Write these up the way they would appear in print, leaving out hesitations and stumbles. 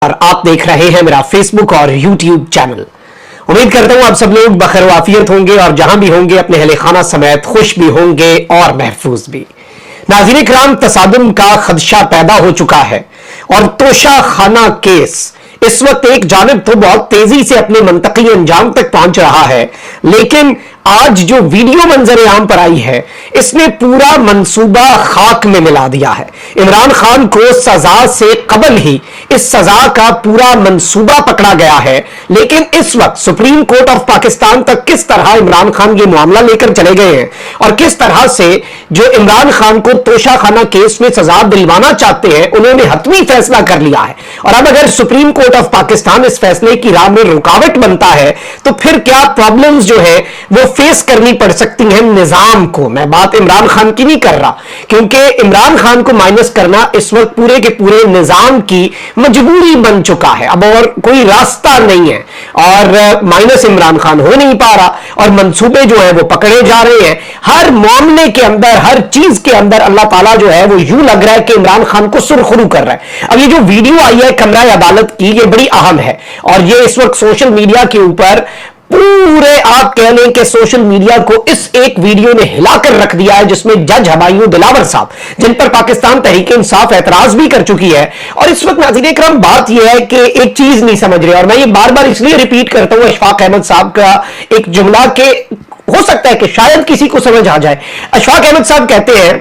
और आप देख रहे हैं मेरा फेसबुक और यूट्यूब चैनल। उम्मीद करता हूं आप सब लोग बखैर वाफियत होंगे और जहां भी होंगे अपने अहले खाना समेत खुश भी होंगे और महफूज भी। नाज़रीन इकराम, तसादुम का खदशा पैदा हो चुका है और तोशा खाना केस इस वक्त एक जानिब तो बहुत तेजी से अपने मंतकी अंजाम तक पहुंच रहा है, लेकिन आज जो वीडियो मंजर आम पर आई है इसने पूरा मंसूबा खाक में मिला दिया है। इमरान खान को सजा से कबल ही इस सजा का पूरा मंसूबा पकड़ा गया है, लेकिन इस वक्त सुप्रीम कोर्ट ऑफ पाकिस्तान तक किस तरह इमरान खान ये मामला लेकर चले गए हैं और किस तरह से जो इमरान खान को तोशाखाना केस में सजा दिलवाना चाहते हैं उन्होंने हतमी फैसला कर लिया है। और अब अगर सुप्रीम कोर्ट ऑफ पाकिस्तान इस फैसले की राह में रुकावट बनता है तो फिर क्या प्रॉब्लम्स जो है वो फेस करनी पड़ सकती हैं निजाम को। मैं बात इमरान खान की नहीं कर रहा, क्योंकि इमरान खान को माइनस करना इस वक्त पूरे के पूरे निजाम की मजबूरी बन चुका है, अब और कोई रास्ता नहीं है और माइनस इमरान खान हो नहीं पा रहा और मंसूबे जो है वो पकड़े जा रहे हैं। हर मामले के अंदर, हर चीज के अंदर अल्लाह ताला जो है वो यूं लग रहा है कि इमरान खान को सुरखरू कर रहा है। अब ये जो वीडियो आई है कमरा अदालत की, ये बड़ी अहम है और ये इस वक्त सोशल मीडिया के ऊपर पूरे आप कह लें कि सोशल मीडिया को इस एक वीडियो ने हिलाकर रख दिया है, जिसमें जज हमायूं दिलावर साहब, जिन पर पाकिस्तान तहरीक इंसाफ एतराज भी कर चुकी है। और इस वक्त नाज़रीन इकराम बात यह है कि एक चीज नहीं समझ रहे, और मैं ये बार बार इसलिए रिपीट करता हूं अशफाक अहमद साहब का एक जुमला के हो सकता है कि शायद किसी को समझ आ जाए। अशफाक अहमद साहब कहते हैं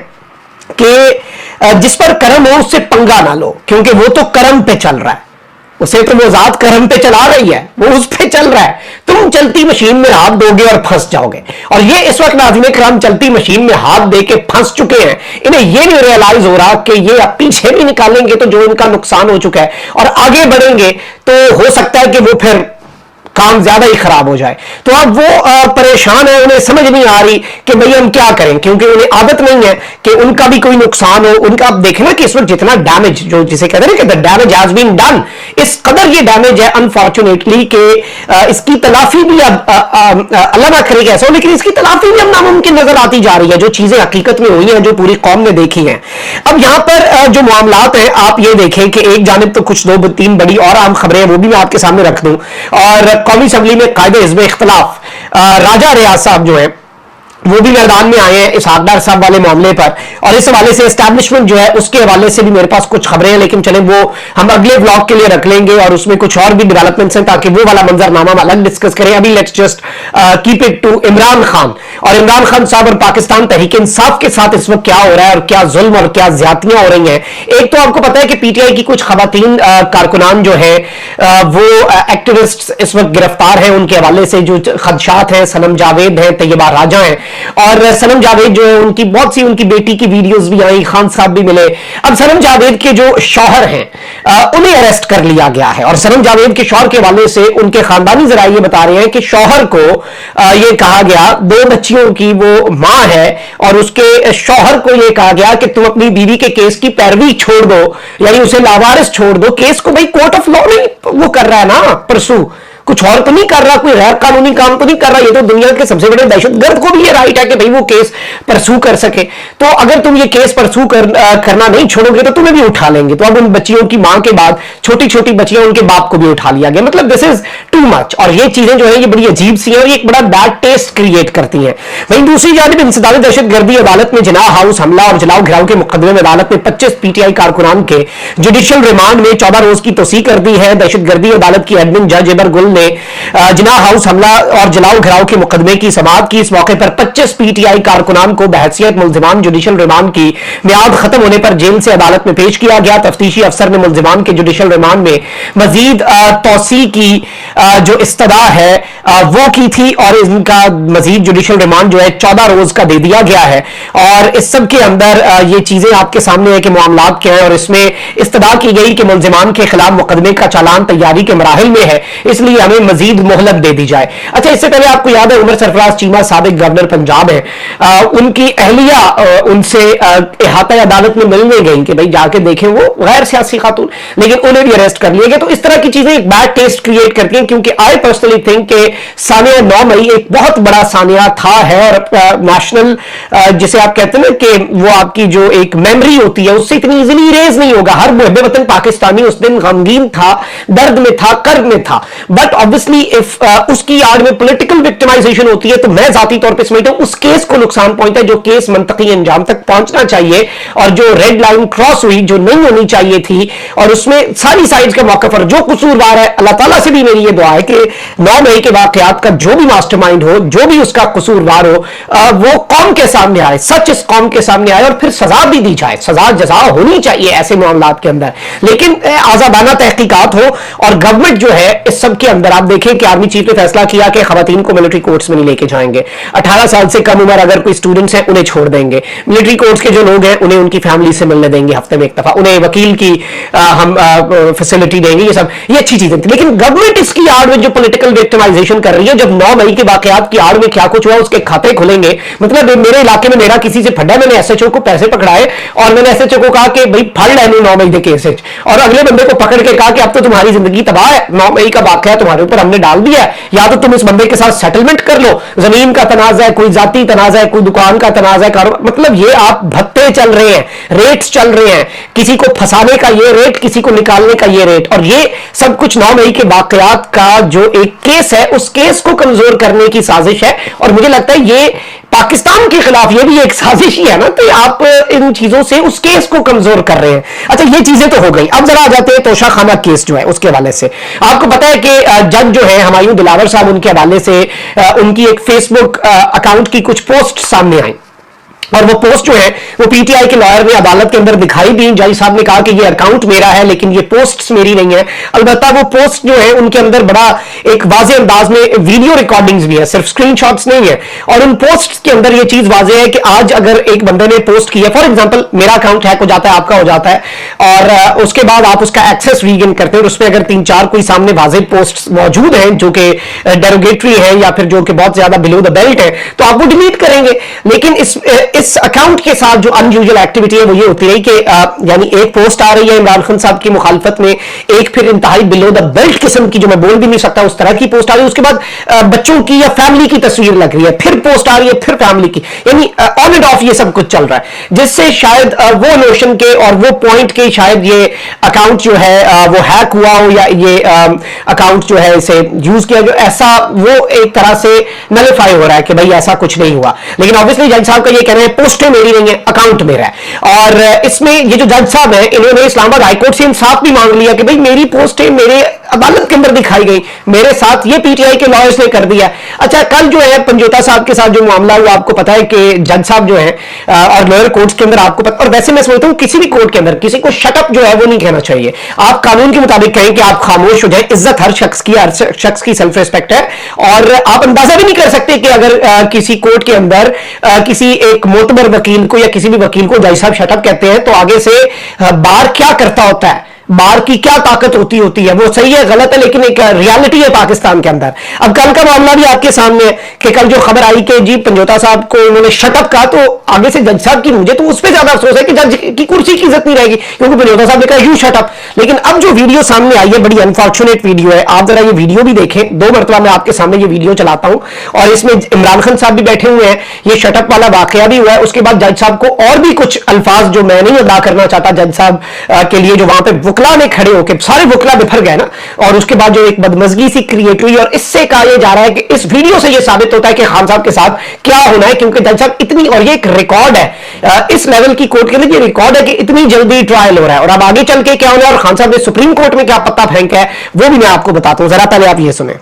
कि जिस पर करम हो उससे पंगा ना लो, क्योंकि वो तो करम पे चल रहा है, उसे तो वो जात करम पे चला रही है, वो उस पे चल रहा है। तुम चलती मशीन में हाथ दोगे और फंस जाओगे। और ये इस वक्त नाज़रीन इकराम चलती मशीन में हाथ दे के फंस चुके हैं। इन्हें ये नहीं रियलाइज हो रहा कि ये अब पीछे भी निकालेंगे तो जो इनका नुकसान हो चुका है और आगे बढ़ेंगे तो हो सकता है कि वो फिर काम ज्यादा ही खराब हो जाए। तो अब वो परेशान है, उन्हें समझ नहीं आ रही कि भाई हम क्या करें, क्योंकि उन्हें आदत नहीं है कि उनका भी कोई नुकसान हो। उनका आप देखें ना कि इस वक्त जितना डैमेज, जो जिसे कहते हैं कि the damage has been done, इस कदर ये डैमेज है अनफॉर्चुनेटली कि इसकी तलाफी भी अब अल्लाह ना करे ऐसा हो, लेकिन इसकी तलाफी भी अब नामुमकिन नजर आती जा रही है। जो चीजें हकीकत में हुई हैं, जो पूरी कौम ने देखी हैं। अब यहां पर जो मामलात हैं आप ये देखें कि एक जानिब तो कुछ दो तीन बड़ी और आम खबरें हैं, वो भी मैं आपके सामने रख दूं। और कौमी असम्बली में कायदे हिज़्ब इख्तिलाफ राजा रियाज साहब जो है वो भी मैदान में आए हैं इस हकदार साहब वाले मामले पर, और इस हवाले से एस्टैब्लिशमेंट जो है उसके हवाले से भी मेरे पास कुछ खबरें हैं, लेकिन चलें वो हम अगले व्लॉग के लिए रख लेंगे और उसमें कुछ और भी डेवलपमेंट्स हैं ताकि वो वाला मंजरनामा हम अलग डिस्कस करें। अभी let's just keep it to Imran Khan. और इमरान खान साहब और पाकिस्तान तहरीक इंसाफ के साथ इस वक्त क्या हो रहा है और क्या जुल्म और क्या ज्यादतियां हो रही हैं। एक तो आपको पता है कि पीटीआई की कुछ खवातीन कारकुनान जो है वो एक्टिविस्ट इस वक्त गिरफ्तार हैं, उनके हवाले से जो खदशात हैं, सनम जावेद हैं, तैयबा राजा हैं, और सनम जावेद जो है उनकी बहुत सी उनकी बेटी की वीडियोस भी आई, खान साहब भी मिले। अब सनम जावेद के जो शौहर हैं उन्हें अरेस्ट कर लिया गया है, और सनम जावेद के शौहर के हवाले से उनके खानदानी जराये ये बता रहे हैं कि शौहर को ये कहा गया, दो बच्चियों की वो मां है और उसके शौहर को ये कहा गया कि तुम अपनी बीवी के केस की पैरवी छोड़ दो, यानी उसे लावारिस छोड़ दो। केस को भाई कोर्ट ऑफ लॉ नहीं वो कर रहा है ना परसू, कुछ और तो नहीं कर रहा, कोई गैर कानूनी काम तो नहीं कर रहा। ये तो दुनिया के सबसे बड़े दहशतगर्द को भी ये राइट है कि भाई वो केस परसू कर सके। तो अगर तुम ये केस परसू करना नहीं छोड़ोगे तो तुम्हें भी उठा लेंगे। तो अब उन बच्चियों की मां के बाद छोटी छोटी बच्चियां, उनके बाप को भी उठा लिया गया। मतलब दिस इज टू मच, और ये चीजें जो है ये बड़ी अजीब सी है और ये एक बड़ा बैड टेस्ट क्रिएट करती है। वहीं दूसरी जानिब इंसदाद दहशतगर्दी अदालत में जिनाह हाउस हमला और जलाओ घिराव के मुकदमे में अदालत ने 25 पीटीआई कारकुनान के जुडिशियल रिमांड में 14 रोज की तोसी कर दी है। दहशतगर्दी अदालत की एडमिन जज एबर गुल ने जिनाह हाउस हमला और जलाओ घिराव के मुकदमे की समाअत की। इस मौके पर 25 पीटीआई कारकुनान को बहैसियत मुल्जिमान जुडिशियल रिमांड की मियाद खत्म होने पर जेल से अदालत में पेश किया गया। तफ्तीशी अफसर ने मुल्जिमान के जुडिशियल रिमांड में मजीद तोसी की जो इस्तदा है वो की थी, और इनका मजीद जुडिशियल रिमांड जो है 14 रोज का दे दिया गया है। और इस सब के अंदर ये चीजें आपके सामने है कि मामलात क्या है, और इसमें इस्तदा की गई कि मुल्जिमान के खिलाफ मुकदमे का चालान तैयारी के मराहिल में है, इसलिए हमें मजीद मोहलत दे दी जाए। अच्छा, इससे पहले आपको याद है उमर सरफराज चीमा साबिक गवर्नर पंजाब है, उनकी अहलिया उनसे इहाता अदालत में मिलने गई कि भाई जाके देखें, वो गैर सियासी खातून, लेकिन उन्हें भी अरेस्ट कर लिया गया। तो इस तरह की चीजें एक बैड टेस्ट क्रिएट करती हैं, क्योंकि आई पर्सनली थिंक कि सानिया 9 मई एक बहुत बड़ा सानिया था है, और नेशनल जिसे आप कहते हैं ना कि वो आपकी जो एक मेमोरी होती है उससे इतनी इजीली इरेज नहीं होगा। हर मुहब्बे वतन पाकिस्तानी उस दिन गमगीन था, दर्द में था, कर्ब में था, बट ऑब्वियसली इफ उसकी आड़ में पॉलिटिकल विक्टिमाइजेशन होती है तो मैं जाती तौर पर समझता हूं उस केस को नुकसान पहुंचता है जो केस मंतकी अंजाम तक पहुंचना चाहिए, और जो रेड लाइन क्रॉस हुई जो नहीं होनी चाहिए थी, और उसमें सारी साइड का मौका पर जो कसूरवार है, अल्लाह ताला से भी मेरी ये दुआ है कि 9 मई के वाकयात का जो भी मास्टरमाइंड हो, जो भी उसका कसूरवार हो, वो कौम के सामने आए, सच इस कौम के सामने आए, और फिर सजा भी दी जाए। सजा जजा होनी चाहिए ऐसे मामलात के अंदर, लेकिन आजादाना तहकीकात हो। और गवर्नमेंट जो है इस सब के अंदर, आप देखें कि आर्मी चीफ ने फैसला किया कि खवातीन को मिलिट्री कोर्ट्स में नहीं लेके जाएंगे, 18 साल से कम उम्र अगर कोई स्टूडेंट्स हैं उन्हें छोड़ देंगे, मिलिट्री कोर्ट्स के जो लोग हैं उन्हें उनकी फैमिली से मिलने देंगे हफ्ते में एक दफा, उन्हें वकील की हम फैसिलिटी देंगे, ये सब ये अच्छी चीजें थी। लेकिन गवर्नमेंट इसकी आड़ में जो पॉलिटिकल विक्टिमाइजेशन कर रही है, जब 9 मई के वाकयात की आड़ में क्या कुछ हुआ उसके खाते खुलेंगे, मतलब मेरे इलाके में मेरा किसी से फटा, मैंने एसएचओ को पैसे पकड़ाए और मैंने एसएचओ को कहा कि भाई फड़ लेने 9 मई के केस, और अगले बंदे को पकड़ के कहा कि अब तो तुम्हारी जिंदगी तबाह है, 9 मई का वाकया तुम्हारे ऊपर हमने डाल दिया है, या तो तुम इस बंदे के साथ सेटलमेंट कर लो, जमीन का तनाजा है, कोई जाती तनाजा है, कोई दुकान का तनाजा है, मतलब ये आप भत्ते चल रहे हैं, रेट्स चल रहे हैं, किसी को फंसाने का ये रेट, किसी को निकालने का ये रेट, और ये सब कुछ 9 मई के वाकयात का जो एक केस है उस केस को कमजोर करने की साजिश है। और मुझे लगता है ये पाकिस्तान के खिलाफ ये भी एक साजिश ही है ना, तो आप इन चीजों से उस केस को कमजोर कर रहे हैं। अच्छा, ये चीजें तो हो गई, अब जरा आ जाते हैं तोशा खाना केस जो है उसके हवाले से। आपको पता है कि जज जो है हुमायूं दिलावर साहब, उनके हवाले से उनकी एक फेसबुक अकाउंट की कुछ पोस्ट सामने आई, और वो पोस्ट जो है वो पीटीआई के लॉयर ने अदालत के अंदर दिखाई दी। जज साहब ने कहा कि ये अकाउंट मेरा है लेकिन ये पोस्ट्स मेरी नहीं है। अलबत्ता वो पोस्ट जो है उनके अंदर बड़ा एक वाज़े अंदाज में वीडियो रिकॉर्डिंग्स भी है, सिर्फ स्क्रीनशॉट्स नहीं है, और उन पोस्ट्स के अंदर ये चीज वाज़े है कि आज अगर एक बंदे ने पोस्ट किया, फॉर एग्जांपल मेरा अकाउंट हैक हो जाता है, आपका हो जाता है, और उसके बाद आप उसका एक्सेस रीगेन करते हैं, और उसमें अगर 3-4 कोई सामने वाज़े पोस्ट मौजूद हैं जो कि डेरोगेटरी है या फिर जो कि बहुत ज्यादा बिलो द बेल्ट है, तो आप वो डिलीट करेंगे। लेकिन इस अकाउंट के साथ जो अनयूजुअल एक्टिविटी है वो ये होती रही कि यानी एक पोस्ट आ रही है इमरान खान साहब की मुखालफत में, एक फिर इंतहाई बिलो द बेल्ट किस्म की जो मैं बोल भी नहीं सकता उस तरह की पोस्ट आ रही है, उसके बाद बच्चों की या फैमिली की तस्वीर लग रही है, फिर पोस्ट आ रही है, फिर फैमिली की, यानी ऑन एंड ऑफ ये सब कुछ चल रहा है, जिससे शायद वो नोशन के और वो पॉइंट के शायद ये अकाउंट जो है वो हैक हुआ हो, या ये अकाउंट जो है इसे यूज किया, जो ऐसा वो एक तरह से नलिफाई हो रहा है कि भाई ऐसा कुछ नहीं हुआ। लेकिन ऑब्वियसली जज साहब का ये कहना है पोस्टें मेरी नहीं है, अकाउंट मेरा है। और इसमें ये जो जज साहब है इन्होंने इस्लामाबाद हाईकोर्ट से इंसाफ भी मांग लिया कि भाई मेरी पोस्टें मेरे अदालत के अंदर दिखाई गई, मेरे साथ ये पीटीआई के लॉयर्स ने कर दिया। अच्छा, कल जो है पंजोता साहब के साथ जो मामला हुआ, आपको पता है कि जज साहब जो है और लोअर कोर्ट्स के अंदर आपको पता, और वैसे मैं समझता हूं किसी भी कोर्ट के अंदर किसी को शटअप जो है वो नहीं कहना चाहिए, आप कानून के मुताबिक कहें कि आप खामोश हो जाए। इज्जत हर शख्स की सेल्फ रिस्पेक्ट है, और आप अंदाजा भी नहीं कर सकते कि अगर किसी कोर्ट के अंदर किसी एक मोतबर वकील को या किसी भी वकील को जज साहब शटअप कहते हैं तो आगे से बार क्या करता होता है, बार की क्या ताकत होती है, वो सही है गलत है, लेकिन एक रियलिटी है पाकिस्तान के अंदर। अब कल का मामला भी आपके सामने है कि कल जो खबर आई कि जी पंजोता साहब को उन्होंने शटअप कहा, तो आगे से जज साहब की, मुझे तो उस पर ज्यादा अफसोस है कि जज की कुर्सी की इज्जत नहीं रहेगी, क्योंकि पंजोता साहब ने कहा यू शटअप। लेकिन अब जो वीडियो सामने आई है बड़ी अनफॉर्चुनेट वीडियो है, आप जरा ये वीडियो भी देखें, 2 मरतबा मैं आपके सामने ये वीडियो चलाता हूं, और इसमें इमरान खान साहब भी बैठे हुए हैं, ये शटअप वाला वाकया भी हुआ है। उसके बाद जज साहब को और भी कुछ अल्फाज जो मैं नहीं अदा करना चाहता जज साहब के लिए, जो वहां पे वकला ने खड़े होकर सारे वकला बिफर गए ना, और उसके बाद जो एक बदमजगी सी क्रिएट हुई, और इससे कहा यह जा रहा है कि इस वीडियो से यह साबित होता है कि खान साहब के साथ क्या होना है, क्योंकि जज साहब इतनी, और ये एक रिकॉर्ड है इस लेवल की कोर्ट के लिए, ये रिकॉर्ड है कि इतनी जल्दी ट्रायल हो रहा है, और अब आगे चल के क्या होना है और खान साहब ने सुप्रीम कोर्ट में क्या पत्ता फेंका है वो भी मैं आपको बताता हूं। जरा पहले आप ये सुने।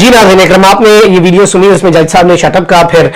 जी नाज़रीन इकराम, आपने ये वीडियो सुनी, उसमें जज साहब ने शटअप कहा, फिर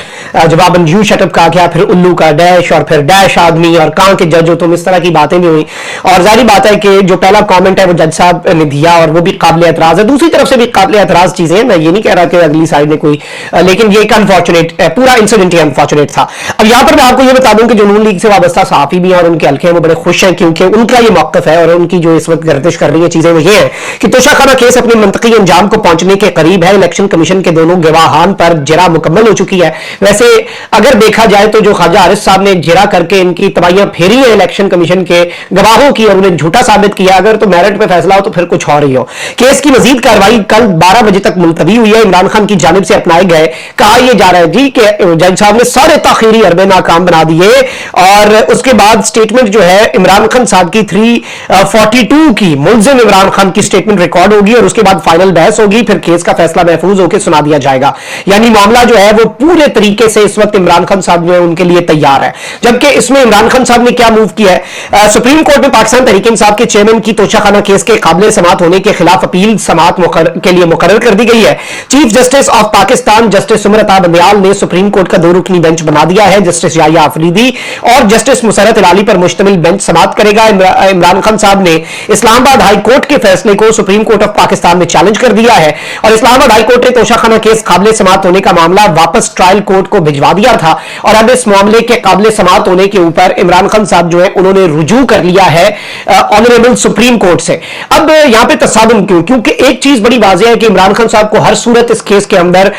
जवाबन यू शटअप कहा गया, फिर उल्लू का डैश, और फिर डैश आदमी, और कहाँ के जज हो तुम, इस तरह की बातें भी हुई। और जाहिर बात है कि जो पहला कमेंट है वो जज साहब ने दिया और वो भी काबिल एतराज है, दूसरी तरफ से भी काबिल एतराज चीजें हैं। मैं ये नहीं कह रहा कि अगली साइड ने कोई, लेकिन ये एक अनफॉर्चुनेट, पूरा इंसिडेंट ही अनफॉर्चुनेट था। अब यहाँ पर मैं आपको ये बता दूं कि जो नून लीग से वाबस्ता सहाफी भी हैं और उनके हल्के हैं वो बड़े खुश हैं, क्योंकि उनका ये मौकफ है और उनकी जो इस वक्त गर्दिश कर रही है चीजें वो ये है कि तोशाखाना केस अपने मंतकी अंजाम को पहुंचने के करीब है। इलेक्शन कमीशन के दोनों गवाहान पर जिरा मुकम्मल हो चुकी है। वैसे अगर देखा जाए तो जो ख्वाजा हारिस साहब ने जिरा करके इनकी तबाहियां फेरी है इलेक्शन कमीशन के गवाहों की और उन्हें झूठा साबित किया, अगर तो मेरिट पे फैसला हो तो फिर कुछ और ही हो। केस की मजीद कार्रवाई कल 12 बजे तक मुलतवी हुई है। इमरान खान की जानिब से अपनाए गए कहा यह जा रहा है जी कि जज साहब ने सारे ताखीरी अरबे नाकाम बना दिए, और उसके बाद स्टेटमेंट जो है इमरान खान साहब की 342 की मुलजिम इमरान खान की स्टेटमेंट रिकॉर्ड होगी और उसके बाद फाइनल बहस होगी, फिर केस का फैसला महफूज होकर सुना दिया जाएगा। यानी मामला जो है वो पूरे तरीके से इस वक्त इमरान खान साहब जो है उनके लिए तैयार है। जबकि इसमें इमरान खान साहब ने क्या मूव किया है, सुप्रीम कोर्ट में पाकिस्तान तहरीक इंसाफ के चेयरमैन की तोशाखाना केस के काबिल समाअत होने के खिलाफ अपील समाअत के लिए मुकर्रर कर दी गई है। Chief justice of Pakistan justice सुमरता बंदयाल ने सुप्रीम कोर्ट का 2 रुकनी बेंच बना दिया है। जस्टिस याहिया अफरीदी और जस्टिस मुसरत इलाली पर मुश्तमिल बेंच समाअत करेगा। इमरान खान साहब ने इस्लामाबाद हाई कोर्ट के फैसले को सुप्रीम कोर्ट ऑफ पाकिस्तान में चैलेंज कर दिया है और इस्लामाबाद हाई कोर्ट ने तोशाखाना केस काबिल समाअत होने का मामला वापस ट्रायल कोर्ट को भिजवा दिया था और अब इस मामले के काबिल समाअत होने के ऊपर इमरान खान साहब जो है उन्होंने रुजू कर लिया है ऑनरेबल सुप्रीम कोर्ट से। अब यहां पे तसादुम क्यों? क्योंकि एक चीज बड़ी वाज़ेह है कि इमरान खान साहब को हर सूरत इस केस के अंदर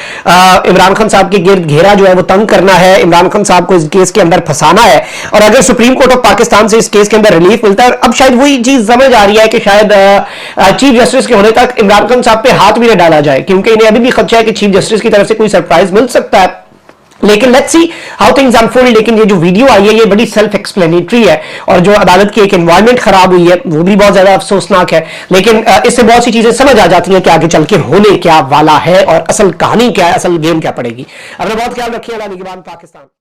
इमरान खान साहब के गिर्द घेरा जो है वो तंग करना है, इमरान खान साहब को इस केस के अंदर फंसाना है। और अगर सुप्रीम कोर्ट ऑफ पाकिस्तान से इस केस के अंदर रिलीफ मिलता है, अब शायद वही चीज समझ आ रही है कि शायद चीफ जस्टिस के होने तक इमरान खान साहब पे हाथ भी न डाला जाए, क्योंकि इन्हें अभी भी खदशा है कि चीफ जस्टिस की तरफ से कोई सरप्राइज मिल सकता है। लेकिन let's see how things unfold. लेकिन ये जो वीडियो आई है ये बड़ी सेल्फ एक्सप्लेनेटरी है और जो अदालत की एक एनवायरनमेंट खराब हुई है वो भी बहुत ज्यादा अफसोसनाक है। लेकिन इससे बहुत सी चीजें समझ आ जाती हैं कि आगे चल के होने क्या वाला है और असल कहानी क्या है, असल गेम क्या पड़ेगी। अपना बहुत ख्याल रखिए। पाकिस्तान।